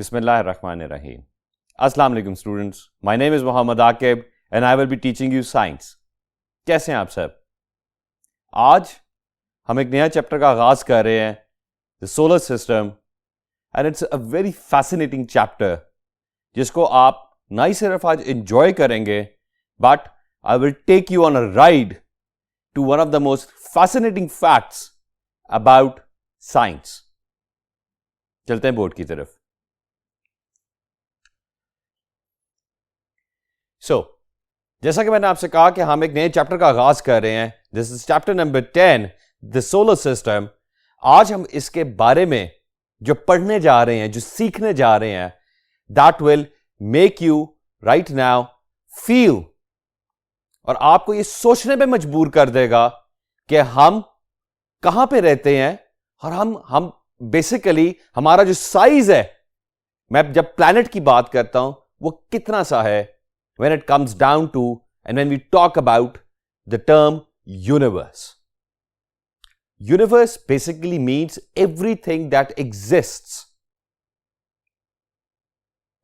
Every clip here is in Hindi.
Bismillahirrahmanirrahim. Assalamu alaikum students. My name is Muhammad Aqib and I will be teaching you science. कैसे हैं आप सब? आज हम एक नया चैप्टर का आगाज कर रहे हैं, The Solar System, and it's a very fascinating chapter जिसको आप ना ही सिर्फ आज enjoy करेंगे, but I will take you on a ride to one of the most fascinating facts about science. चलते हैं बोर्ड की तरफ. जैसा कि मैंने आपसे कहा कि हम एक नए चैप्टर का आगाज कर रहे हैं. This is chapter number 10, the solar system. आज हम इसके बारे में जो पढ़ने जा रहे हैं, जो सीखने जा रहे हैं, that will make you right now feel, और आपको ये सोचने पे मजबूर कर देगा कि हम कहां पे रहते हैं और हम बेसिकली हमारा जो साइज है, मैं जब प्लैनेट की बात करता हूं, वो कितना सा है when it comes down to and when we talk about the term universe. Universe basically means everything that exists.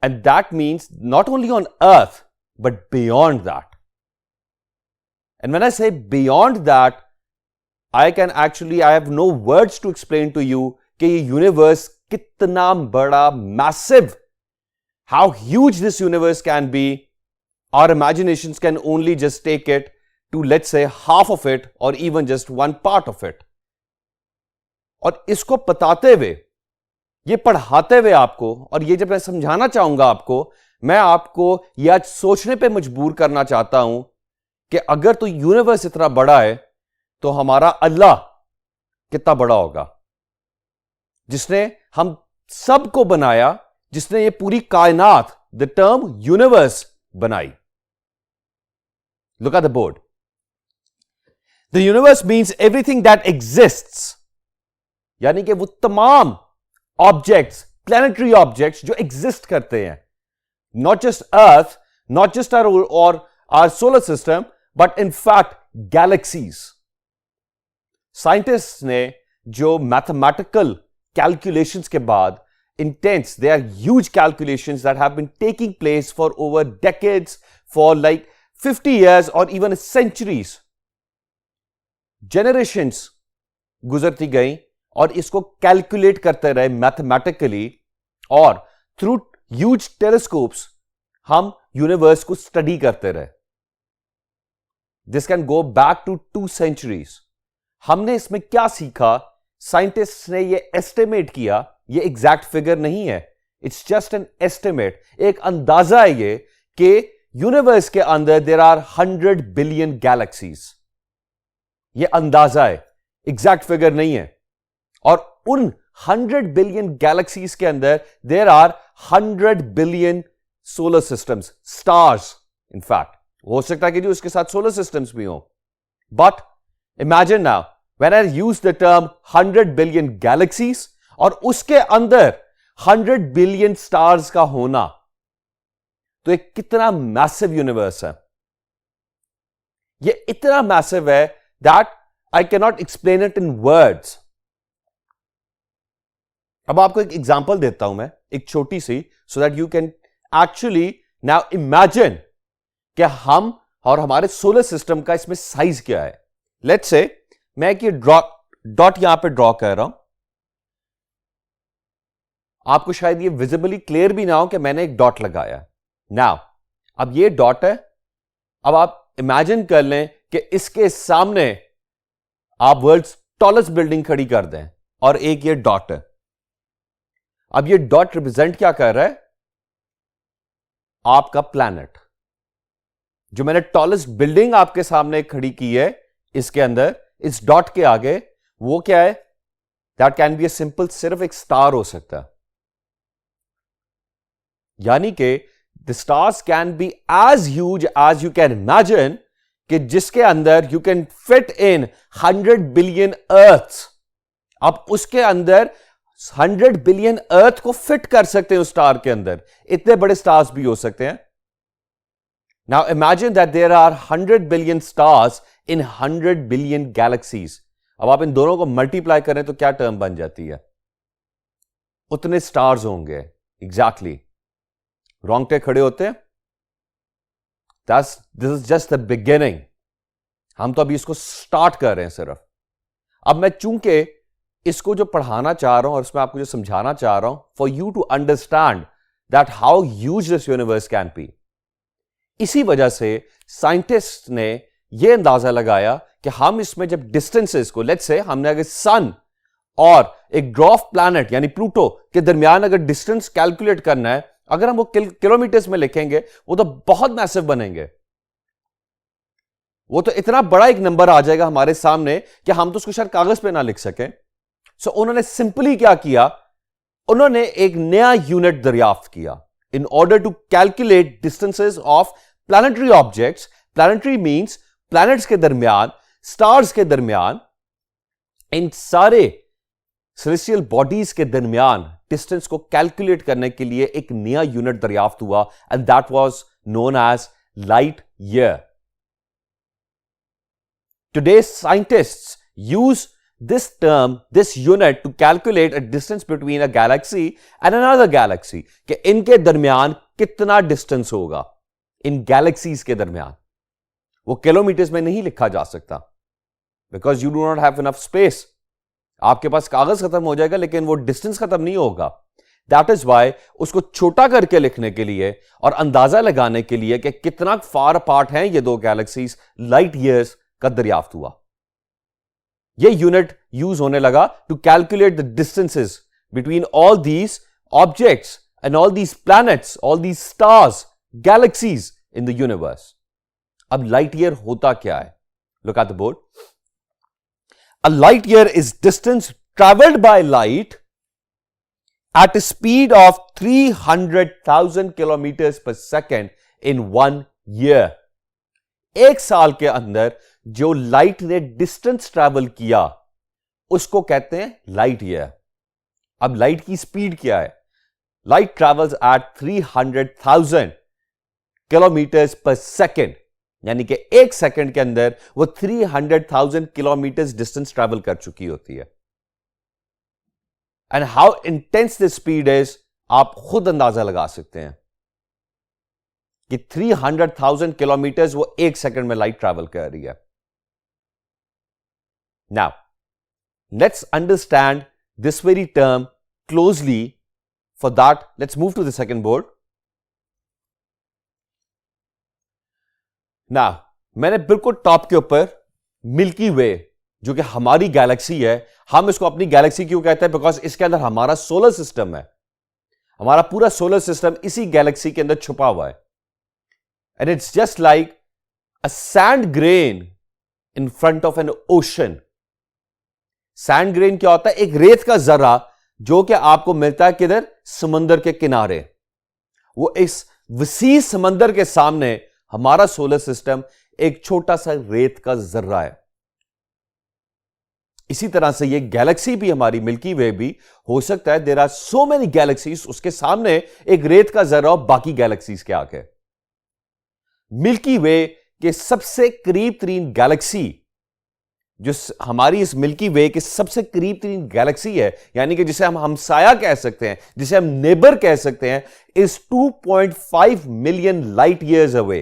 And that means not only on earth, but beyond that. And when I say beyond that, I have no words to explain to you कि ये universe कितना बड़ा, massive, how huge this universe can be. Our imaginations can only just take it to, let's say, half of it or even just one part of it. और इसको बताते हुए, ये पढ़ाते हुए आपको, और ये जब मैं समझाना चाहूंगा आपको, मैं आपको ये आज सोचने पे मजबूर करना चाहता हूं कि अगर तो यूनिवर्स इतना बड़ा है तो हमारा अल्लाह कितना बड़ा होगा, जिसने हम सबको बनाया, जिसने ये पूरी कायनात, द टर्म यूनिवर्स, बनाई. Look at the board. The universe means everything that exists. यानी कि वो तमाम ऑब्जेक्ट्स, प्लैनेटरी ऑब्जेक्ट्स जो एग्जिस्ट करते हैं, not just Earth, not just our solar system, but in fact galaxies. Scientist ने जो मैथमेटिकल कैलकुलेशंस के बाद, intense, they are huge calculations that have been taking place for over decades, for like 50 years or even centuries. Generations गुजरती गई और इसको कैलकुलेट करते रहे मैथमेटिकली, और थ्रू ह्यूज टेलीस्कोप्स हम यूनिवर्स को स्टडी करते रहे. This can go back to 2 centuries. हमने इसमें क्या सीखा? साइंटिस्ट ने ये एस्टिमेट किया, ये एग्जैक्ट फिगर नहीं है, इट्स जस्ट एन एस्टिमेट, एक अंदाजा है ये कि यूनिवर्स के अंदर देयर आर 100 बिलियन गैलेक्सीज. ये अंदाजा है, एग्जैक्ट फिगर नहीं है. और उन 100 बिलियन गैलेक्सीज के अंदर there are 100 billion solar systems, stars. In fact हो सकता है कि जो उसके साथ सोलर सिस्टम्स भी हो, but imagine now when I use the term 100 billion galaxies और उसके अंदर 100 बिलियन स्टार्स का होना, तो एक कितना मैसिव यूनिवर्स है. ये इतना मैसिव है that I can not explain it in words. अब आपको एक एग्जांपल देता हूं मैं, एक छोटी सी, so that you can actually now imagine कि हम और हमारे सोलर सिस्टम का इसमें साइज क्या है. लेट्स से मैं एक ये डॉट यहां पे ड्रॉ कर रहा हूं. आपको शायद ये विजिबली क्लियर भी ना हो कि मैंने एक डॉट लगाया. नाउ अब ये डॉट है. अब आप इमेजिन कर लें कि इसके सामने आप वर्ल्ड्स टॉलेस्ट बिल्डिंग खड़ी कर दें और एक ये डॉट है. अब ये डॉट रिप्रेजेंट क्या कर रहा है? आपका प्लैनेट. जो मैंने टॉलेस्ट बिल्डिंग आपके सामने खड़ी की है, इसके अंदर, इस डॉट के आगे, वो क्या है? That can be a simple, सिर्फ एक स्टार हो सकता है. यानी कि the stars can be as huge as you can imagine, कि जिसके अंदर you can fit in 100 billion earths. आप उसके अंदर 100 billion earth को फिट कर सकते हैं उस स्टार के अंदर. इतने बड़े स्टार्स भी हो सकते हैं. Now imagine that there are 100 billion stars in 100 billion galaxies. अब आप इन दोनों को मल्टीप्लाई करें तो क्या टर्म बन जाती है? उतने स्टार्स होंगे. एग्जैक्टली रोंगटे खड़े होते हैं. This is just the beginning. हम तो अभी इसको स्टार्ट कर रहे हैं सिर्फ. अब मैं चूंकि इसको जो पढ़ाना चाह रहा हूं और इसमें आपको जो समझाना चाह रहा हूं, for you to understand that how huge this universe can be, इसी वजह से साइंटिस्ट ने यह अंदाजा लगाया कि हम इसमें जब डिस्टेंसेस को, लेट्स से हमने अगर सन और एक ड्वार्फ प्लैनेट यानी प्लूटो के दरमियान अगर डिस्टेंस कैलकुलेट करना है, अगर हम वो किलोमीटर्स में लिखेंगे वो तो बहुत मैसिव बनेंगे. वो तो इतना बड़ा एक नंबर आ जाएगा हमारे सामने कि हम तो उसको शायद कागज पे ना लिख सकें. सो उन्होंने सिंपली क्या किया, उन्होंने एक नया यूनिट दरियाफ्त किया in order to calculate distances of planetary objects. Planetary means planets के दरमियान, स्टार्स के दरमियान, इन सारे सेलेस्टियल बॉडीज के दरमियान डिस्टेंस को कैलकुलेट करने के लिए एक नया यूनिट दरियाफ्त हुआ, and that was known as light year. Today, scientists use this term, this unit, to calculate a distance between a galaxy and another galaxy. कि इनके दरमियान कितना डिस्टेंस होगा इन गैलेक्सीज के दरमियान. वो किलोमीटर्स में नहीं लिखा जा सकता, because you do not have enough space. आपके पास कागज खत्म हो जाएगा लेकिन वो डिस्टेंस खत्म नहीं होगा. दैट इज वाई उसको छोटा करके लिखने के लिए और अंदाजा लगाने के लिए कि कितना फार अपार्ट हैं ये दो गैलेक्सीज, लाइट ईयर्स का दरियाफ्त हुआ. यह यूनिट यूज होने लगा to calculate the distances between all these objects and all these planets, all these stars, galaxies in the universe. अब लाइट ईयर होता क्या है? Look at the board. A light year is distance travelled by light at a speed of 300,000 kilometers per second in 1 year. एक साल के अंदर जो लाइट ने डिस्टेंस ट्रैवल किया उसको कहते हैं लाइट ईयर. अब लाइट की स्पीड क्या है? लाइट ट्रैवल्स एट 300,000 किलोमीटर्स पर सेकेंड, यानी कि एक सेकेंड के अंदर वो 300,000 किलोमीटर्स डिस्टेंस ट्रैवल कर चुकी होती है. And how intense this speed is, आप खुद अंदाजा लगा सकते हैं कि 300,000 किलोमीटर्स वो एक सेकंड में लाइट ट्रैवल कर रही है. Now let's understand this very term closely. For that let's move to the second board. Now मैंने बिल्कुल टॉप के ऊपर मिल्की वे, जो कि हमारी गैलेक्सी है, हम इसको अपनी गैलेक्सी क्यों कहते हैं? बिकॉज इसके अंदर हमारा सोलर सिस्टम है. हमारा पूरा सोलर सिस्टम इसी गैलेक्सी के अंदर छुपा हुआ है. And it's just like a sand grain in front of N ocean. Sand grain क्या होता है? एक रेत का जर्रा जो कि आपको मिलता है किधर? समंदर के किनारे. वो इस वसी समंदर के सामने हमारा सोलर सिस्टम एक छोटा सा रेत का जर्रा है. इसी तरह से ये गैलेक्सी भी, हमारी मिल्की वे भी हो सकता है there are so many galaxies, उसके सामने एक रेत का जर्रा और बाकी गैलेक्सीज के आगे. मिल्की वे के सबसे करीब तरीन गैलेक्सी, जो हमारी इस मिल्की वे के सबसे करीब तरीन गैलेक्सी है, यानी कि जिसे हम हमसाया कह सकते हैं, जिसे हम नेबर कह सकते हैं, is 2.5 million light years away.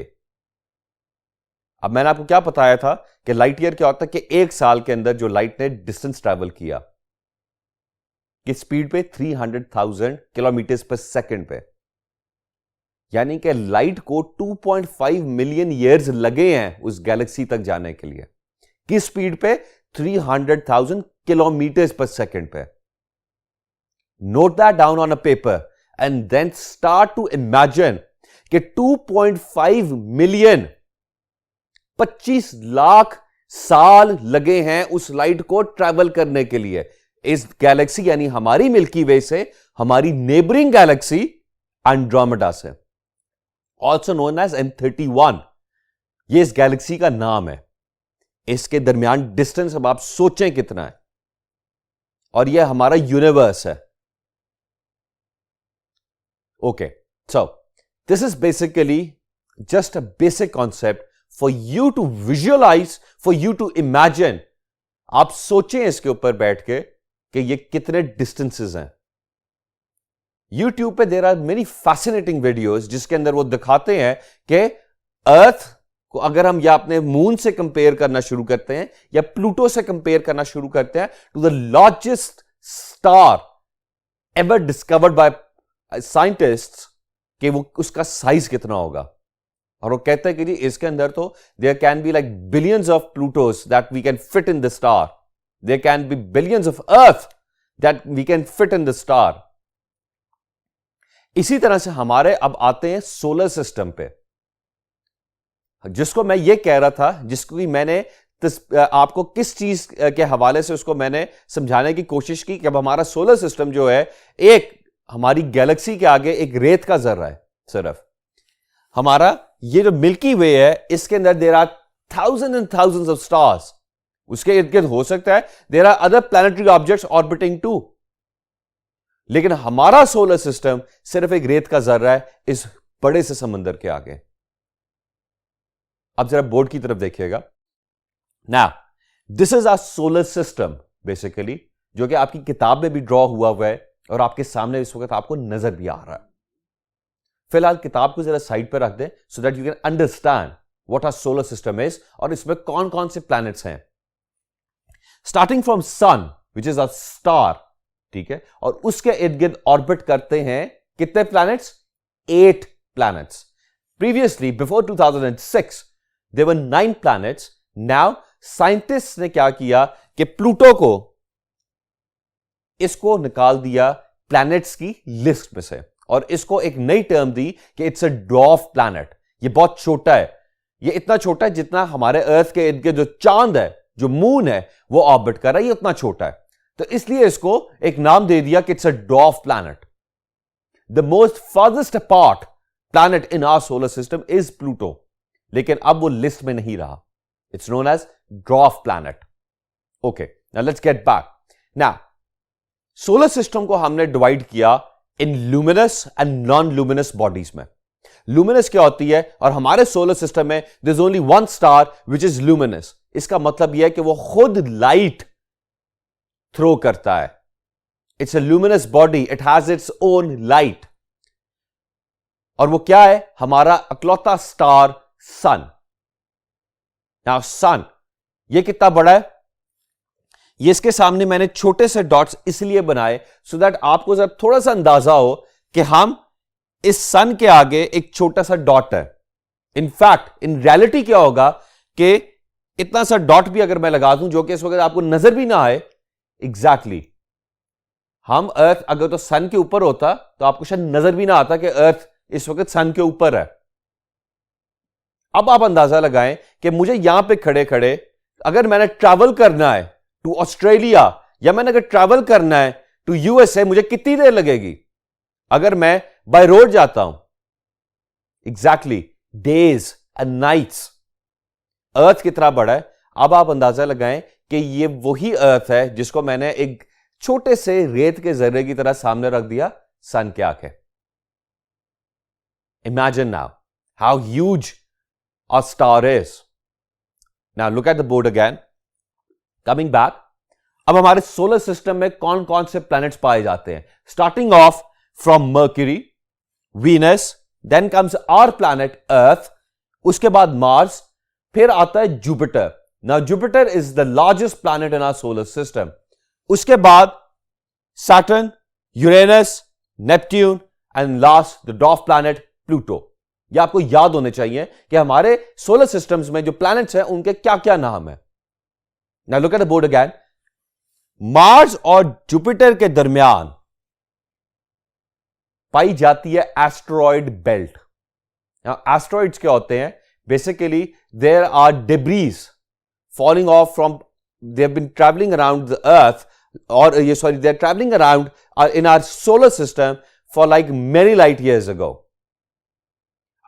अब मैंने आपको क्या बताया था कि लाइट ईयर क्या होता है? कि एक साल के अंदर जो लाइट ने डिस्टेंस ट्रैवल किया किस स्पीड पे? 300,000 किलोमीटर पर सेकंड पे. यानी कि लाइट को 2.5 मिलियन ईयर्स लगे हैं उस गैलेक्सी तक जाने के लिए. किस स्पीड पे? 300,000 किलोमीटर पर सेकंड पे. Note that down on a paper and then start to imagine कि 2.5 मिलियन 25 लाख साल लगे हैं उस लाइट को ट्रैवल करने के लिए इस गैलेक्सी, यानी हमारी मिल्की वे से हमारी नेबरिंग गैलेक्सी एंड्रोमेडा से, ऑल्सो नोन एज M31. ये इस गैलेक्सी का नाम है. इसके दरमियान डिस्टेंस अब आप सोचें कितना है, और यह हमारा यूनिवर्स है. Okay, so this is basically just a basic concept for you to visualize, for you to imagine. आप सोचें इसके ऊपर बैठ के कि ये कितने डिस्टेंसेस हैं. YouTube पे there are many fascinating videos जिसके अंदर वो दिखाते हैं कि अर्थ को अगर हम या अपने मून से कंपेयर करना शुरू करते हैं या प्लूटो से कंपेयर करना शुरू करते हैं to the largest star ever discovered by scientists, कि वो उसका साइज कितना होगा। और वो कहते हैं कि जी इसके अंदर तो there can be like billions of Plutos that we can fit in the star, there can be billions of earth that we can fit in the star. इसी तरह से हमारे अब आते हैं सोलर सिस्टम पे, जिसको मैं ये कह रहा था, जिसको मैंने आपको किस चीज के हवाले से उसको मैंने समझाने की कोशिश की कि अब हमारा सोलर सिस्टम जो है एक हमारी गैलेक्सी के आगे एक रेत का जर्रा है। सिर्फ हमारा ये जो मिल्की वे है इसके अंदर there are thousand and thousands of stars, उसके इर्द गिर्द हो सकता है there are other planetary objects orbiting to, लेकिन हमारा सोलर सिस्टम सिर्फ एक रेत का जर्रा है इस बड़े से समंदर के आगे। अब जरा बोर्ड की तरफ देखिएगा। Now this is our solar system basically, जो कि आपकी किताब में भी ड्रॉ हुआ है और आपके सामने इस वक्त आपको नजर भी आ रहा है। फिलहाल किताब को जरा साइड पर रख दें so that you can understand what our solar system is और इसमें कौन कौन से प्लैनेट्स हैं। Starting from sun which is a star, ठीक है, और उसके इर्द गिर्द ऑर्बिट करते हैं कितने planets? 8 planets. Previously before 2006 there were 9 planets. Now scientist ने क्या किया कि प्लूटो को इसको निकाल दिया प्लैनेट्स की लिस्ट में से और इसको एक नई टर्म दी कि इट्स अ ड्वार्फ प्लैनेट। ये बहुत छोटा है, ये इतना छोटा है जितना हमारे अर्थ के इर्द गिर्द जो चांद है, जो मून है, वो ऑर्बिट कर रहा है, ये उतना छोटा है। तो इसलिए इसको एक नाम दे दिया कि it's a dwarf planet. The most farthest apart planet in our solar system is Pluto, लेकिन अब वो लिस्ट में नहीं रहा। It's known as dwarf planet. Okay, now let's get back. Now solar system को हमने डिवाइड किया in luminous and non luminous bodies में। लुमिनस क्या होती है? और हमारे सोलर सिस्टम में there is only one star which is luminous. इसका मतलब यह है कि वो खुद लाइट थ्रो करता है। It's a luminous body, it has its own light. और वो क्या है? हमारा अकलौता स्टार सन। नाउ सन ये कितना बड़ा है? ये इसके सामने मैंने छोटे से डॉट्स इसलिए बनाए सो दैट आपको जरा थोड़ा सा अंदाजा हो कि हम इस सन के आगे एक छोटा सा डॉट है। इनफैक्ट इन रियलिटी क्या होगा कि इतना सा डॉट भी अगर मैं लगा दूं जो कि इस वक्त आपको नजर भी ना आए, एग्जैक्टली हम अर्थ अगर तो सन के ऊपर होता तो आपको शायद नजर भी ना आता कि अर्थ इस वक्त सन के ऊपर है। अब आप अंदाजा लगाएं कि मुझे यहां पे खड़े खड़े अगर मैंने ट्रैवल करना है टू ऑस्ट्रेलिया या मैंने अगर ट्रैवल करना है टू यूएसए, मुझे कितनी देर लगेगी? अगर मैं बाय रोड जाता हूं, एग्जैक्टली डेज एंड नाइट्स। अर्थ कितना बड़ा है? अब आप अंदाजा लगाएं कि ये वही अर्थ है जिसको मैंने एक छोटे से रेत के जर्रे की तरह सामने रख दिया सन के आके। Imagine now how huge a star is. Now look at the board again. Coming back, अब हमारे सोलर सिस्टम में कौन कौन से प्लैनेट्स पाए जाते हैं? Starting off from Mercury, Venus, then comes our planet Earth, उसके बाद मार्स, फिर आता है Jupiter. Now Jupiter is the largest planet in our solar system. उसके बाद Saturn, Uranus, Neptune and last the dwarf planet Pluto. ये आपको याद होने चाहिए कि हमारे सोलर सिस्टम्स में जो प्लैनेट्स हैं उनके क्या क्या नाम है। Now look at the board again. Mars और जुपिटर के दरमियान पाई जाती है एस्टेरॉयड बेल्ट। एस्टेरॉइड्स क्या होते हैं? Basically there are debris falling off from, they have been travelling around the earth, और ये sorry they are travelling around in our solar system for like many light years ago.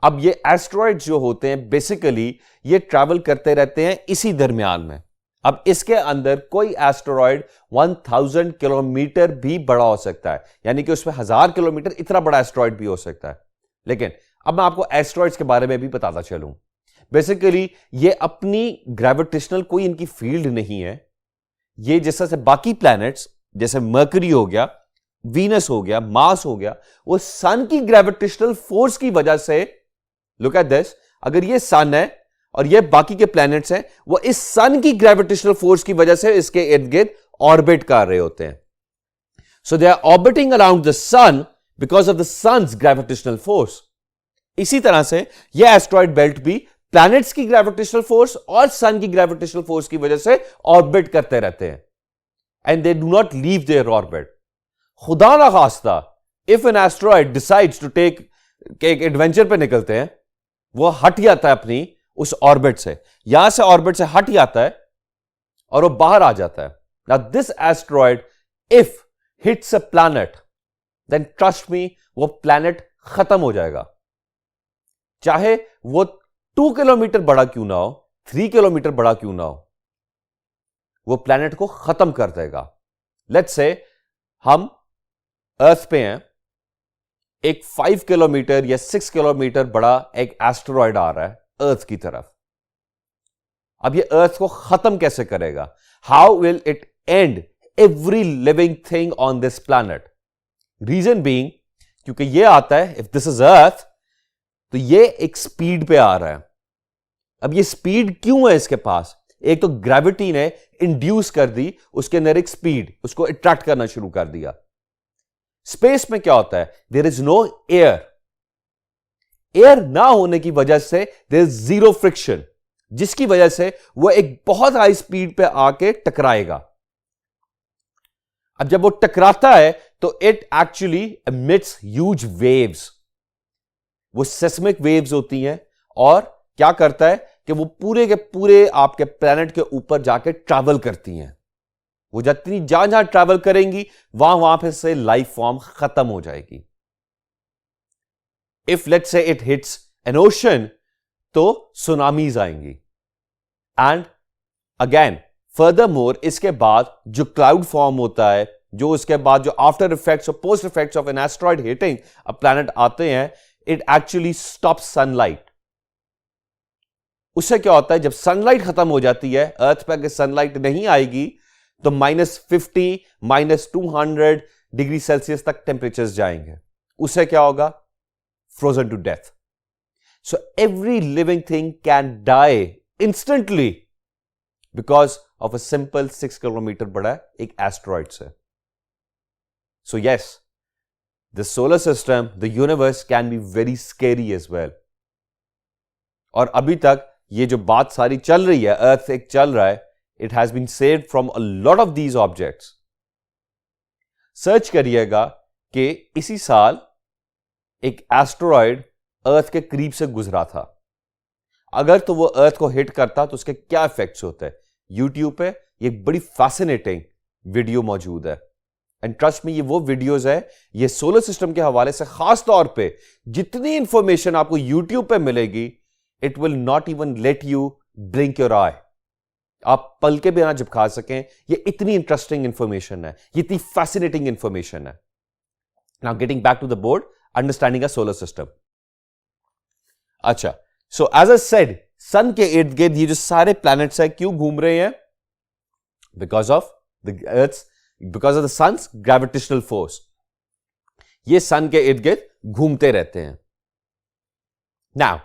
अब ये एस्टेरॉइड्स जो होते हैं बेसिकली ये ट्रैवल करते रहते हैं इसी दरमियान में। अब इसके अंदर कोई एस्टेरॉइड 1000 किलोमीटर भी बड़ा हो सकता है, यानी कि उसमें 1000 किलोमीटर इतना बड़ा एस्टेरॉइड भी हो सकता है। लेकिन अब मैं आपको एस्टेरॉइड्स के बारे में भी बताता चलूं। बेसिकली ये अपनी ग्रेविटेशनल कोई इनकी फील्ड नहीं है। ये जैसे से बाकी प्लैनेट्स जैसे मर्करी हो गया, वीनस हो गया, मार्स हो गया, वो सन की ग्रेविटेशनल फोर्स की वजह से, लुक एट दिस, अगर ये सन है और ये बाकी के प्लैनेट्स हैं, वो इस सन की ग्रेविटेशनल फोर्स की वजह से इसके इर्द गिर्द ऑर्बिट कर रहे होते हैं. So they are orbiting around the sun because of the sun's gravitational force. इसी तरह से यह एस्ट्रॉइड बेल्ट भी प्लैनेट्स की ग्रेविटेशनल फोर्स और सन की ग्रेविटेशनल फोर्स की वजह से ऑर्बिट करते रहते हैं. And they do not leave their orbit. खुदा ना खास्ता if an asteroid decides to take एक एडवेंचर पे निकलते हैं, वो हट जाता है अपनी उस ऑर्बिट से, यहां से ऑर्बिट से हट जाता है और वो बाहर आ जाता है. Now this asteroid if hits a planet, then trust me, वो प्लैनेट खत्म हो जाएगा. चाहे वो 2 किलोमीटर बड़ा क्यों ना हो, 3 किलोमीटर बड़ा क्यों ना हो, वो प्लैनेट को खत्म कर देगा. लेट्स से हम अर्थ पे हैं, एक 5 किलोमीटर या 6 किलोमीटर बड़ा एक एस्टेरॉयड आ रहा है अर्थ की तरफ. अब ये अर्थ को खत्म कैसे करेगा? How will it end every living thing on this planet? Reason being, क्योंकि ये आता है, इफ दिस इज अर्थ, तो ये एक स्पीड पे आ रहा है. अब ये स्पीड क्यों है इसके पास? एक तो ग्रेविटी ने इंड्यूस कर दी उसके अंदर एक स्पीड, उसको अट्रैक्ट करना शुरू कर दिया. स्पेस में क्या होता है? There is no air. Air ना होने की वजह से देयर इज जीरो फ्रिक्शन, जिसकी वजह से वो एक बहुत हाई स्पीड पे आके टकराएगा. अब जब वो टकराता है तो it actually emits huge waves. वो सेस्मिक वेव्स होती हैं और क्या करता है कि वो पूरे के पूरे आपके प्लैनेट के ऊपर जाके ट्रैवल करती हैं. वो जितनी जहां जहां ट्रैवल करेंगी वहां पे से लाइफ फॉर्म खत्म हो जाएगी. If let's say it hits N ocean, तो सुनामीज आएंगी. एंड अगेन फर्दर मोर, इसके बाद जो क्लाउड फॉर्म होता है, जो उसके बाद जो आफ्टर इफेक्ट्स और post effects of an asteroid hitting a planet आते हैं, इट एक्चुअली स्टॉप्स सनलाइट. उससे क्या होता है, जब सनलाइट खत्म हो जाती है अर्थ पर, अगर सनलाइट नहीं आएगी तो -50, -200 डिग्री सेल्सियस तक टेम्परेचर्स जाएंगे. उससे क्या होगा? Frozen to death. So every living thing can die instantly because of a simple 6 kilometre बड़ा एक एस्ट्रॉइड से. So yes, the solar system, the universe can be very scary as well. और अभी तक ये जो बात सारी चल रही है, अर्थ एक चल रहा है, it has been saved from a lot of these objects. Search करिएगा कि इसी साल एक एस्टेरॉयड अर्थ के करीब से गुजरा था. अगर तो वो अर्थ को हिट करता तो उसके क्या इफेक्ट्स होते हैं. यूट्यूब पे ये बड़ी फैसिनेटिंग वीडियो मौजूद है. एंड ट्रस्ट मी, ये वो वीडियोस है, ये सोलर सिस्टम के हवाले से खास तौर पे जितनी इंफॉर्मेशन आपको यूट्यूब पे मिलेगी, it will not even let you blink your eye. आप पल के बिना जब खा सकें, ये इतनी इंटरेस्टिंग इंफॉर्मेशन है, ये इतनी फैसिनेटिंग इंफॉर्मेशन है. Now getting back to the board, understanding a solar system. अच्छा, सो एज आई सेड, सन के इर्द गिर्द ये जो सारे प्लैनेट्स हैं क्यों घूम रहे हैं? Because of the sun's gravitational force. ये सन के इर्द गिर्द घूमते रहते हैं. नाउ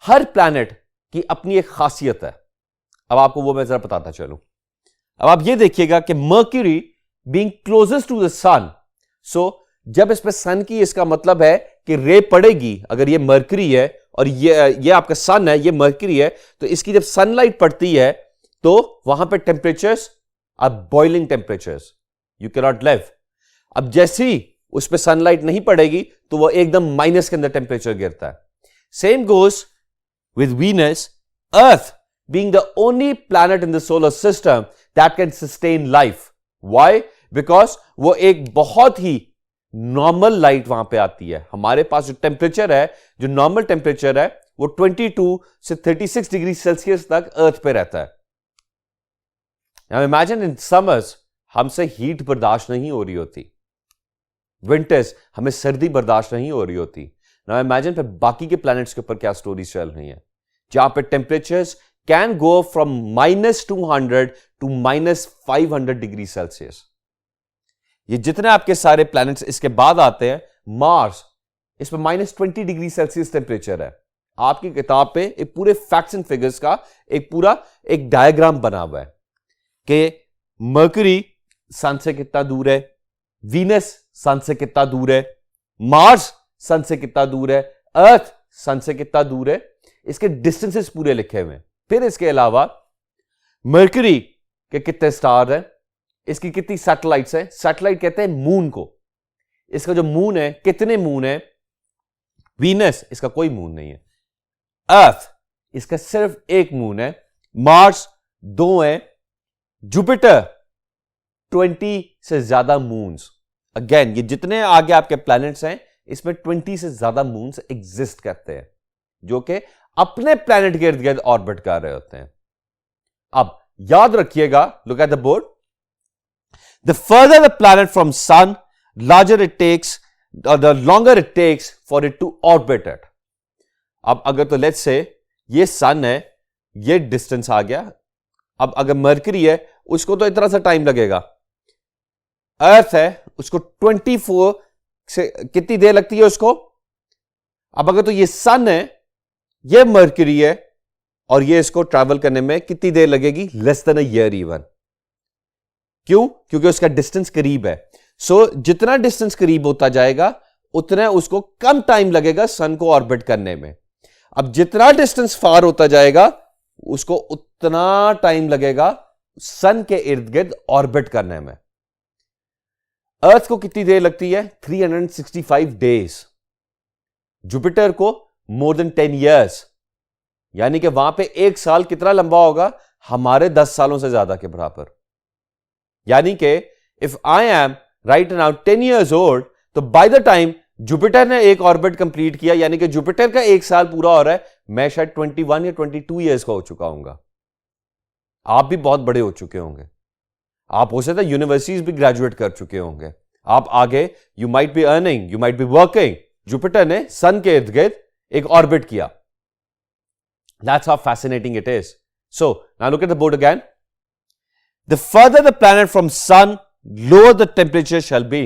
हर प्लैनेट की अपनी एक खासियत है. अब आपको वो मैं जरा बताता चलूं. अब आप ये देखिएगा कि Mercury being closest to the sun, so जब इस पे सन की, इसका मतलब है कि रे पड़ेगी. अगर ये मर्क्यूरी है और ये आपका सन है, ये मर्क्यूरी है, तो इसकी जब सनलाइट पड़ती है तो वहां पे temperatures are boiling temperatures, you cannot live. अब जैसे ही उस पर सनलाइट नहीं पड़ेगी तो वो एकदम माइनस के अंदर टेम्परेचर गिरता है. Same goes with Venus. Earth being the only planet in the solar system that can sustain life. Why? Because वो एक बहुत ही नॉर्मल लाइट वहां पे आती है. हमारे पास जो टेम्परेचर है, जो नॉर्मल टेम्परेचर है, वो 22 से 36 डिग्री सेल्सियस तक अर्थ पे रहता है. Now imagine in summers हमसे हीट बर्दाश्त नहीं हो रही होती, विंटर्स हमें सर्दी बर्दाश्त नहीं हो रही होती. Now imagine फिर बाकी के प्लैनेट्स के ऊपर क्या स्टोरीज चल रही हैं, जहां पे temperatures can go from -200 to -500 degrees Celsius. ये जितने आपके सारे प्लैनेट्स इसके बाद आते हैं, मार्स, इस पर -20 डिग्री सेल्सियस टेम्परेचर है। आपकी किताब पे एक पूरे फैक्ट्स एंड फिगर्स का एक पूरा एक डायग्राम बना हुआ है कि मर्क्यूरी सन से कितना दूर है, वीनस सन से कितना दूर है, मार्स सन से कितना दूर है, अर्थ सन से कितना दूर है, इसके डिस्टेंसेस पूरे लिखे हुए हैं। फिर इसके अलावा मर्क्यूरी के कितने स्टार हैं, इसकी कितनी सैटेलाइट्स हैं, सैटेलाइट कहते हैं मून को, इसका जो मून है कितने मून है, वीनस इसका कोई मून नहीं है, अर्थ इसका सिर्फ एक मून है, मार्स 2 है, जुपिटर 20 से ज्यादा मून्स। अगेन ये जितने आगे आपके प्लैनेट्स हैं इसमें 20 से ज्यादा मून्स एग्जिस्ट करते हैं जो कि अपने प्लैनेट के इर्द गिर्द ऑर्बिट कर रहे होते हैं। अब याद रखिएगा, look at the board, the further the planet from sun, larger it takes, the longer it takes for it to orbit it. अब अगर तो लेट्स से ये सन है, ये डिस्टेंस आ गया, अब अगर मर्क्यूरी है उसको तो इतना सा टाइम लगेगा, अर्थ है उसको 24 से कितनी देर लगती है उसको। अब अगर तो ये सन है, ये मर्क्यूरी है और ये इसको ट्रैवल करने में कितनी देर लगेगी, less than a year even. क्यों? क्योंकि उसका डिस्टेंस करीब है। सो जितना डिस्टेंस करीब होता जाएगा उतना उसको कम टाइम लगेगा सन को ऑर्बिट करने में। अब जितना डिस्टेंस फार होता जाएगा उसको उतना टाइम लगेगा सन के इर्द गिर्द ऑर्बिट करने में। अर्थ को कितनी देर लगती है, 365 डेज। जुपिटर को मोर देन 10 ईयर्स, यानी कि वहां पे एक साल कितना लंबा होगा, हमारे 10 सालों से ज्यादा के बराबर। यानी कि if I am right now 10 years old, तो बाय द टाइम जुपिटर ने एक ऑर्बिट कंप्लीट किया, यानी कि जुपिटर का एक साल पूरा हो रहा है, मैं शायद 21 या 22 ईयर्स का हो चुका हूंगा। आप भी बहुत बड़े हो चुके होंगे, आप हो सकता है यूनिवर्सिटीज भी ग्रेजुएट कर चुके होंगे, आप आगे you might be earning, you might be working. Jupiter ने सन के इर्द गिर्द एक ऑर्बिट किया। That's how fascinating it is. So now look at the board again. The further the planet from sun, lower the temperature shall be.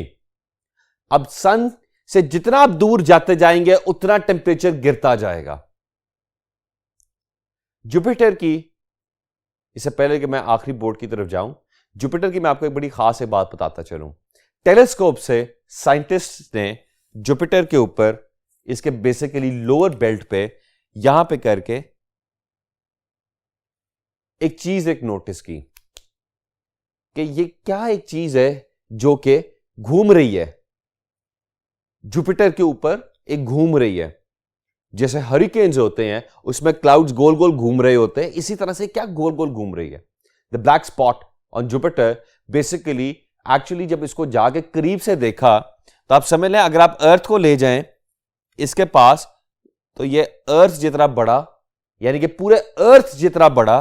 अब सन से जितना आप दूर जाते जाएंगे उतना टेम्परेचर गिरता जाएगा। जुपिटर की, इससे पहले कि मैं आखिरी बोर्ड की तरफ जाऊं, जुपिटर की मैं आपको एक बड़ी खास एक बात बताता चलूं। टेलीस्कोप से साइंटिस्ट ने जुपिटर के ऊपर इसके बेसिकली लोअर बेल्ट पे यहां पे करके एक चीज एक नोटिस की कि ये क्या एक चीज है जो कि घूम रही है जुपिटर के ऊपर, एक घूम रही है। जैसे हरिकेन्स होते हैं उसमें क्लाउड्स गोल गोल घूम रहे होते हैं, इसी तरह से क्या गोल गोल घूम रही है। The black spot on Jupiter basically actually जब इसको जाके करीब से देखा तो आप समझ लें, अगर आप अर्थ को ले जाएं इसके पास, तो ये अर्थ जितना बड़ा, यानी कि पूरे अर्थ जितना बड़ा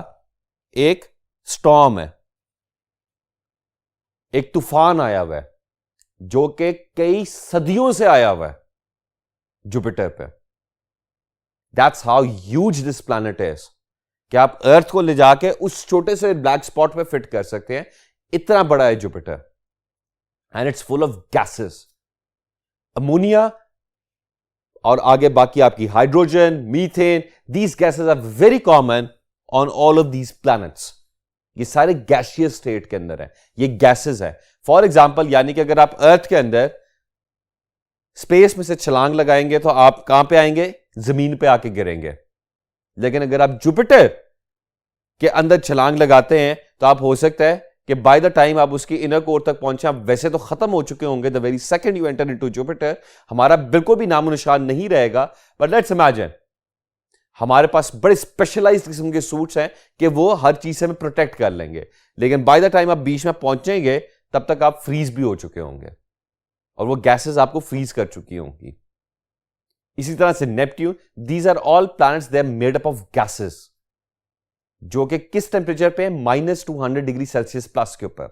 एक स्टॉर्म है, एक तूफान आया हुआ है जो कि कई सदियों से आया हुआ है जुपिटर पे। That's how huge this planet is कि आप अर्थ को ले जाके उस छोटे से ब्लैक स्पॉट पे फिट कर सकते हैं, इतना बड़ा है Jupiter. And it's full of gases, ammonia और आगे बाकी आपकी hydrogen, methane, these gases are very common on all of these planets. ये सारे गैसियस स्टेट के अंदर है, ये गैसेस है। फॉर एग्जाम्पल, यानी कि अगर आप अर्थ के अंदर स्पेस में से छलांग लगाएंगे तो आप कहां पे आएंगे, जमीन पे आके गिरेंगे। लेकिन अगर आप जुपिटर के अंदर छलांग लगाते हैं तो आप हो सकता है कि बाय द टाइम आप उसकी इनर कोर तक पहुंचे, आप वैसे तो खत्म हो चुके होंगे the very second you enter into Jupiter, हमारा बिल्कुल भी नामो निशान नहीं रहेगा। बट लेट्स इमेजिन हमारे पास बड़े स्पेशलाइज्ड किस्म के सूट्स हैं कि वो हर चीज से हमें प्रोटेक्ट कर लेंगे, लेकिन बाय द टाइम आप बीच में पहुंचेंगे तब तक आप फ्रीज भी हो चुके होंगे और वो गैसेस आपको फ्रीज कर चुकी होंगी। इसी तरह से Neptune, these are all planets, they are made up of gases, जो कि किस टेम्परेचर पे, -200 डिग्री सेल्सियस प्लस के ऊपर।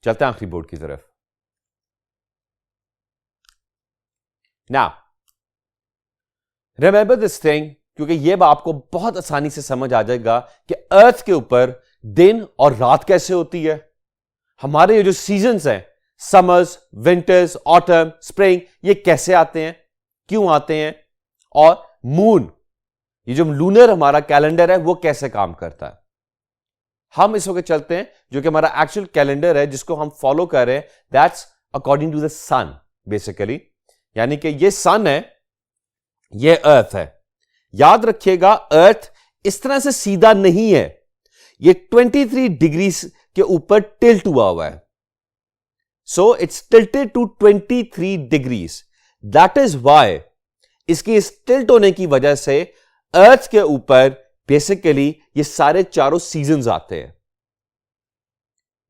चलते हैं आखिरी बोर्ड की तरफ। नाउ रिमेंबर दिस थिंग, क्योंकि यह आपको बहुत आसानी से समझ आ जाएगा कि अर्थ के ऊपर दिन और रात कैसे होती है। हमारे ये जो सीजन्स हैं, समर्स, विंटर्स, ऑटम, स्प्रिंग, ये कैसे आते हैं, क्यों आते हैं, और मून, ये जो लूनर हमारा कैलेंडर है वो कैसे काम करता है। हम इस वक्त चलते हैं जो कि हमारा एक्चुअल कैलेंडर है जिसको हम फॉलो कर रहे हैं, that's according to the sun basically, यानी कि ये सन है, ये अर्थ है। याद रखिएगा अर्थ इस तरह से सीधा नहीं है, ये 23 डिग्री के ऊपर टिल्ट हुआ है। So it's tilted to 23 degrees, that is why इसकी इस टिल्ट होने की वजह से अर्थ के ऊपर बेसिकली ये सारे चारों सीजन्स आते हैं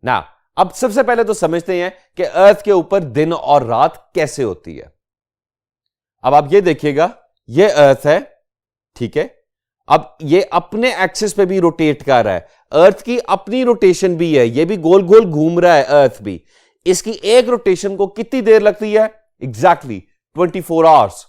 ना। अब सबसे पहले तो समझते हैं कि अर्थ के ऊपर दिन और रात कैसे होती है। अब आप ये देखिएगा, ये अर्थ है, ठीक है। अब ये अपने एक्सिस पे भी रोटेट कर रहा है, अर्थ की अपनी रोटेशन भी है, ये भी गोल गोल घूम रहा है अर्थ भी। इसकी एक रोटेशन को कितनी देर लगती है? Exactly 24 hours.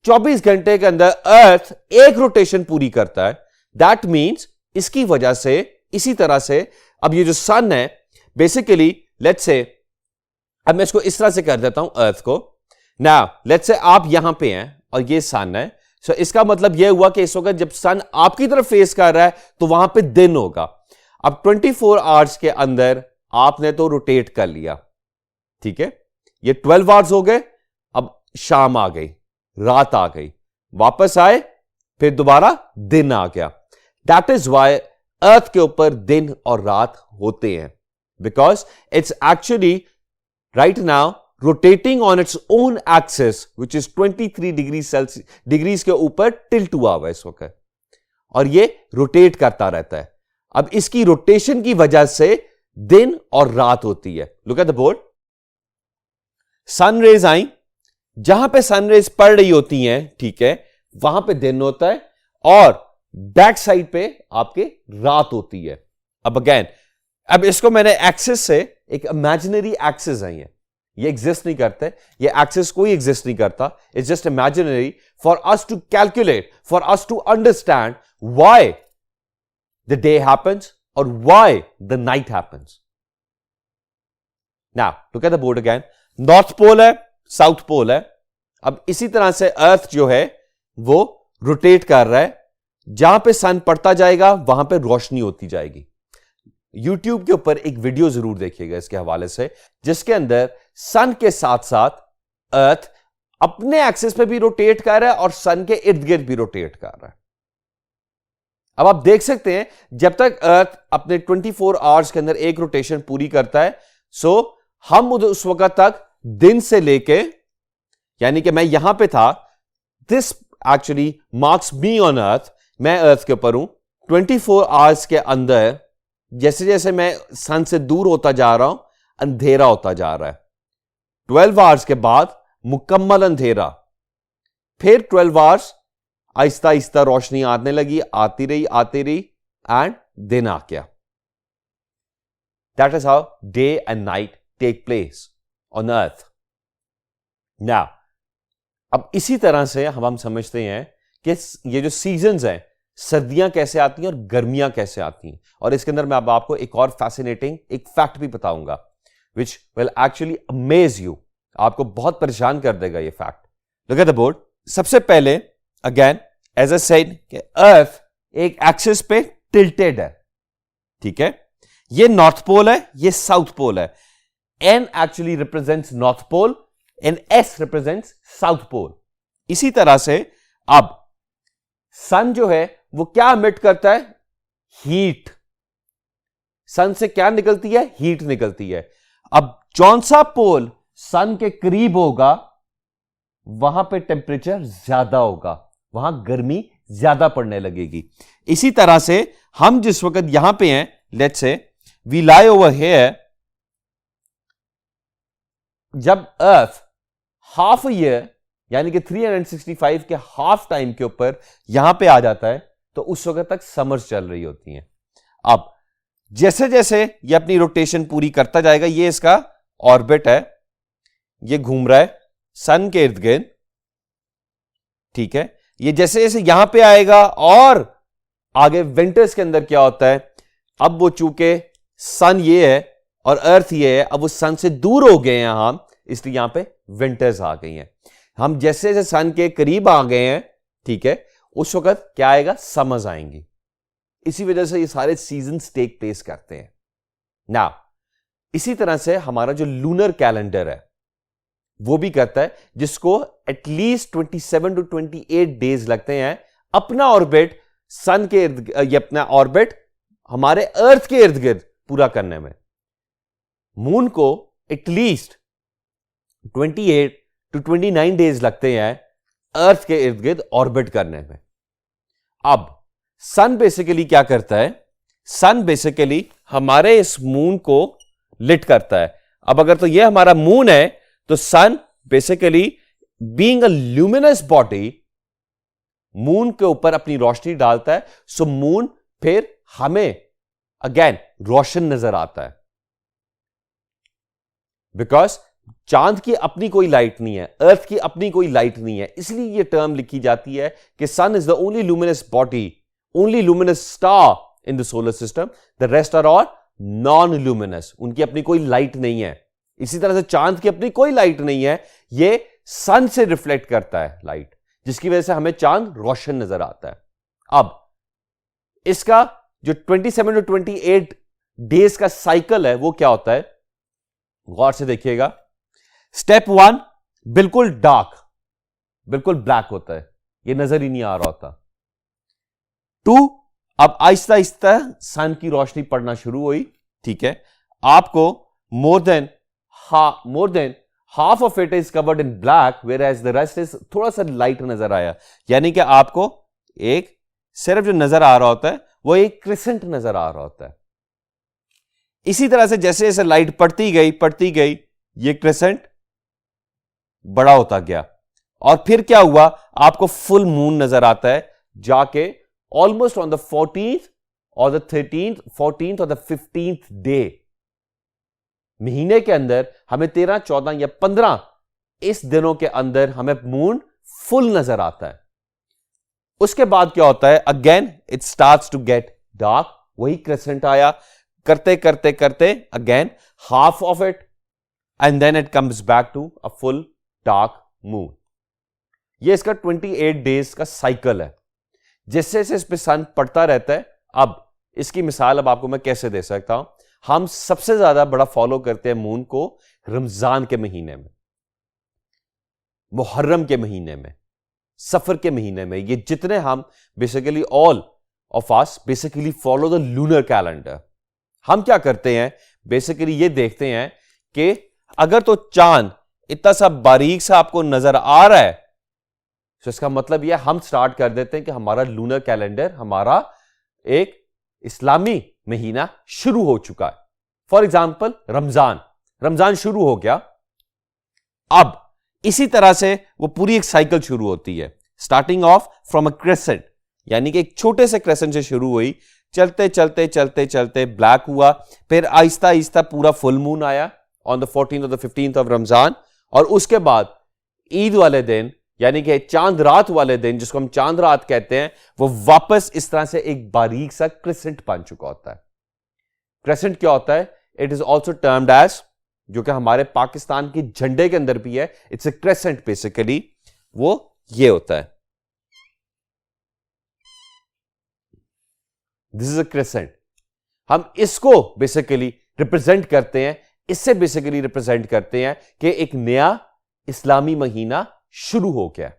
24 घंटे के अंदर अर्थ एक रोटेशन पूरी करता है। दैट मीन्स इसकी वजह से, इसी तरह से अब ये जो सन है बेसिकली, लेट्स से, अब मैं इसको इस तरह से कर देता हूं अर्थ को। नाउ लेट्स से आप यहां पे हैं और ये सन है, सो इसका मतलब यह हुआ कि इस वक्त जब सन आपकी तरफ फेस कर रहा है तो वहां पे दिन होगा। अब 24 आवर्स के अंदर आपने तो रोटेट कर लिया, ठीक है, ये 12 आवर्स हो गए। अब शाम आ गई, रात आ गई, वापस आए, फिर दोबारा दिन आ गया। दैट इज वाई अर्थ के ऊपर दिन और रात होते हैं, because it's actually right now rotating on its own axis which is 23 degrees के ऊपर टिल्ट हुआ हुआ इस वक्त, और ये रोटेट करता रहता है। अब इसकी रोटेशन की वजह से दिन और रात होती है। Look at the board, sun rays आई, जहां पे सनरेज पड़ रही होती हैं, ठीक है, वहां पे दिन होता है, और बैक साइड पे आपके रात होती है। अब अगेन, अब इसको मैंने एक्सिस से, एक इमेजिनरी एक्सिस है ये एग्जिस्ट नहीं करते, ये एक्सिस कोई एग्जिस्ट नहीं करता, it's just imaginary for us to calculate, for us to understand why the day happens और why the night happens. Now look at the board again, North Pole है, साउथ पोल है। अब इसी तरह से अर्थ जो है वो रोटेट कर रहा है, जहां पे सन पड़ता जाएगा वहां पे रोशनी होती जाएगी। YouTube के ऊपर एक वीडियो जरूर देखिएगा इसके हवाले से, जिसके अंदर सन के साथ साथ अर्थ अपने एक्सिस पे भी रोटेट कर रहा है और सन के इर्द गिर्द भी रोटेट कर रहा है। अब आप देख सकते हैं जब तक अर्थ अपने 24 आवर्स के अंदर एक रोटेशन पूरी करता है, सो हम उस वक्त तक दिन से लेके, यानी कि मैं यहां पे था, this actually marks me on earth, मैं अर्थ के ऊपर हूं। 24 आवर्स के अंदर जैसे जैसे मैं सन से दूर होता जा रहा हूं, अंधेरा होता जा रहा है। 12 आवर्स के बाद मुकम्मल अंधेरा, फिर 12 आवर्स आहिस्ता आहिस्ता रोशनी आने लगी, आती रही एंड दिन आ गया। That is how day and night take place on earth. Now अब इसी तरह से हम समझते हैं कि ये जो सीजन्स हैं, सर्दियां कैसे आती हैं और गर्मियां कैसे आती हैं, और इसके अंदर मैं अब आपको एक और फैसिनेटिंग एक फैक्ट भी बताऊंगा which will actually amaze you, आपको बहुत परेशान कर देगा ये fact. Look at the board, सबसे पहले अगेन एज आई सेड कि अर्थ एक एक्सिस पे टिल्टेड है, ठीक है, ये नॉर्थ पोल है, ये साउथ पोल है। N actually represents north pole and S represents south pole. इसी तरह से अब सन जो है वो क्या एमिट करता है? हीट। सन से क्या निकलती है? हीट निकलती है। अब कौन सा पोल सन के करीब होगा वहां पे टेम्परेचर ज्यादा होगा, वहां गर्मी ज्यादा पड़ने लगेगी। इसी तरह से हम जिस वक्त यहां पे हैं, let's say we lie over here, जब अर्थ हाफ ईयर यानी कि 365 के हाफ टाइम के ऊपर यहां पे आ जाता है, तो उस वक्त तक समर्स चल रही होती हैं। अब जैसे जैसे ये अपनी रोटेशन पूरी करता जाएगा, ये इसका ऑर्बिट है, ये घूम रहा है सन के इर्द गिर्द, ठीक है। ये जैसे जैसे यहां पे आएगा और आगे विंटर्स के अंदर क्या होता है, अब वो चूंकि सन ये है और अर्थ ये है अब वो सन से दूर हो गए हैं हम, इसलिए यहां पे विंटर्स आ गई हैं। हम जैसे जैसे सन के करीब आ गए हैं, ठीक है, उस वक्त क्या आएगा, समर्स आएंगी। इसी वजह से ये सारे सीजन्स टेक प्लेस करते हैं ना। इसी तरह से हमारा जो लूनर कैलेंडर है वो भी करता है, जिसको एटलीस्ट 27 टू 28 डेज लगते हैं अपना ऑर्बिट सन के इर्द, ये अपना ऑर्बिट हमारे अर्थ के इर्द गिर्द पूरा करने में। मून को एटलीस्ट 28 टू 29 डेज लगते हैं अर्थ के इर्द गिर्द ऑर्बिट करने में। अब सन बेसिकली क्या करता है, सन बेसिकली हमारे इस मून को लिट करता है। अब अगर तो ये हमारा मून है तो sun basically being a luminous body moon के ऊपर अपनी रोशनी डालता है। सो मून फिर हमें अगेन रोशन नजर आता है, बिकॉज चांद की अपनी कोई लाइट नहीं है, अर्थ की अपनी कोई लाइट नहीं है, इसलिए यह टर्म लिखी जाती है कि sun is the only luminous body, only luminous star in the solar system, the rest are all non luminous. उनकी अपनी कोई लाइट नहीं है। इसी तरह से चांद की अपनी कोई लाइट नहीं है, यह सन से रिफ्लेक्ट करता है लाइट, जिसकी वजह से हमें चांद रोशन नजर आता है। अब इसका जो 27 टू 28 डेज का साइकिल है वो क्या होता है, गौर से देखिएगा। स्टेप 1 बिल्कुल डार्क, बिल्कुल ब्लैक होता है, ये नजर ही नहीं आ रहा होता। 2 अब आहिस्ता आहिस्ता सन की रोशनी पड़ना शुरू हुई, ठीक है, आपको more than half of it is covered in black, whereas the rest is थोड़ा सा लाइट नजर आया, यानी कि आपको एक सिर्फ जो नजर आ रहा होता है वो एक क्रिसेंट नजर आ रहा होता है। इसी तरह से जैसे जैसे लाइट पड़ती गई ये क्रिसेंट बड़ा होता गया, और फिर क्या हुआ, आपको फुल मून नजर आता है जाके ऑलमोस्ट ऑन द 14th और द 13th, 14th और द 15th डे। महीने के अंदर हमें 13, 14 या 15 इस दिनों के अंदर हमें मून फुल नजर आता है। उसके बाद क्या होता है, again it starts to get dark, वही क्रेसेंट आया, करते करते करते again half of it, and then it comes back to a full dark moon. ये इसका 28 डेज का साइकिल है। जैसे जैसे इस पे सन पड़ता रहता है, अब इसकी मिसाल अब आपको मैं कैसे दे सकता हूं, हम सबसे ज्यादा बड़ा फॉलो करते हैं मून को रमजान के महीने में, मुहर्रम के महीने में, सफर के महीने में। ये जितने हम basically all of us basically follow the lunar calendar. हम क्या करते हैं, बेसिकली ये देखते हैं कि अगर तो चांद इतना सा बारीक सा आपको नजर आ रहा है, तो इसका मतलब यह हम स्टार्ट कर देते हैं कि हमारा लूनर कैलेंडर, हमारा एक इस्लामी महीना शुरू हो चुका है। फॉर एग्जाम्पल रमजान शुरू हो गया। अब इसी तरह से वो पूरी एक साइकिल शुरू होती है, starting off from a crescent, यानी कि एक छोटे से क्रेसेंट से शुरू हुई, चलते चलते चलते चलते ब्लैक हुआ, फिर आहिस्ता आहिस्ता पूरा फुल मून आया ऑन द 14th और द 15th ऑफ रमजान, और उसके बाद ईद वाले दिन, यानी कि चांद रात वाले दिन, जिसको हम चांद रात कहते हैं, वो वापस इस तरह से एक बारीक सा क्रेसेंट बन चुका होता है। क्रेसेंट क्या होता है, it is also termed as, जो कि हमारे पाकिस्तान के झंडे के अंदर भी है, इट्स ए क्रेसेंट बेसिकली, वो ये होता है, दिस इज अ क्रेसेंट। हम इसको बेसिकली रिप्रेजेंट करते हैं, इससे बेसिकली रिप्रेजेंट करते हैं कि एक नया इस्लामी महीना शुरू हो गया।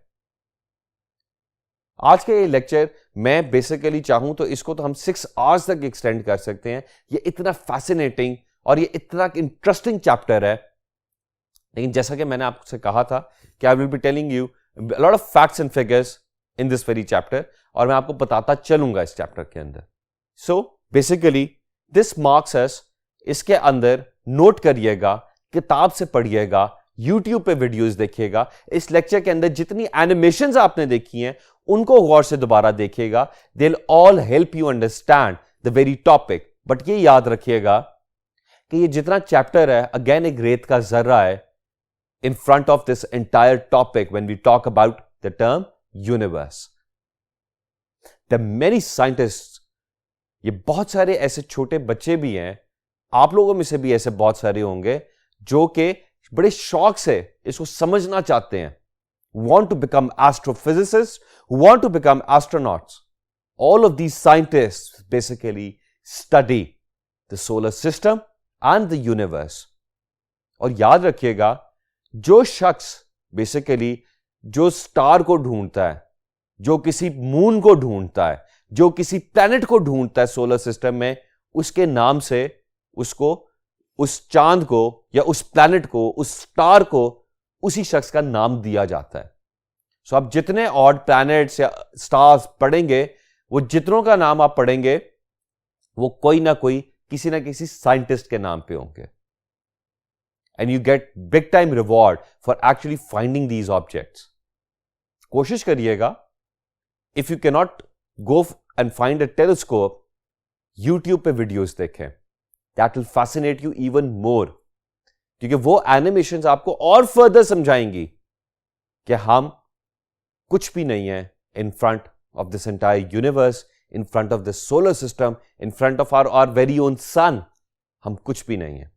आज के ये लेक्चर मैं बेसिकली चाहूं तो इसको तो हम 6 आवर्स तक एक्सटेंड कर सकते हैं। ये इतना फैसिनेटिंग और ये इतना इंटरेस्टिंग चैप्टर है, लेकिन जैसा कि मैंने आपसे कहा था कि I will be telling you lot of facts and figures in this very chapter, और मैं आपको बताता चलूंगा इस चैप्टर के अंदर। सो बेसिकली दिस मार्क्स अस, इसके अंदर नोट करिएगा, किताब से पढ़िएगा, YouTube पे वीडियोस देखिएगा, इस लेक्चर के अंदर जितनी एनिमेशंस आपने देखी हैं उनको गौर से दोबारा देखिएगा, they will all help you understand the very topic. But ये याद रखिएगा कि ये जितना चैप्टर है अगेन एक रेत का जर्रा है in front of this entire topic when we talk about the term universe. The many scientist, ये बहुत सारे ऐसे छोटे बच्चे भी हैं आप लोगों में से भी ऐसे बहुत सारे होंगे जो कि बड़े शौक से इसको समझना चाहते हैं, want to become astrophysicists, who want to become astronauts. All of these scientists basically study the solar system and the universe. और याद रखिएगा, जो शख्स बेसिकली जो स्टार को ढूंढता है, जो किसी मून को ढूंढता है, जो किसी प्लैनेट को ढूंढता है सोलर सिस्टम में, उसके नाम से उसको, उस चांद को या उस प्लैनेट को, उस स्टार को उसी शख्स का नाम दिया जाता है. सो आप जितने ऑड प्लैनेट्स या स्टार्स पढ़ेंगे, वो जितनों का नाम आप पढ़ेंगे, वो कोई ना कोई किसी ना किसी साइंटिस्ट के नाम पे होंगे. And you get big time reward for actually finding these objects. कोशिश करिएगा, if you can not go and find a telescope, YouTube पे वीडियोस देखें. That will fascinate you even more, क्योंकि वो एनिमेशंस आपको और फर्दर समझाएंगी कि हम कुछ भी नहीं है in front of this entire universe, in front of this solar system, in front of our very own sun. हम कुछ भी नहीं है.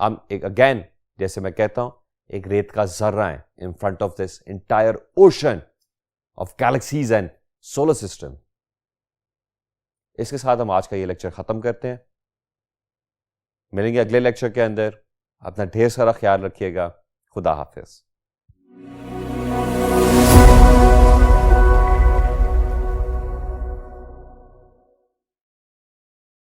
हम एक, अगेन जैसे मैं कहता हूं, एक रेत का जर्रा है in front of this entire ocean of galaxies and solar system. इसके साथ हम आज का ये लेक्चर खत्म करते हैं. मिलेंगे अगले लेक्चर के अंदर. अपना ढेर सारा ख्याल रखिएगा. खुदा हाफिज.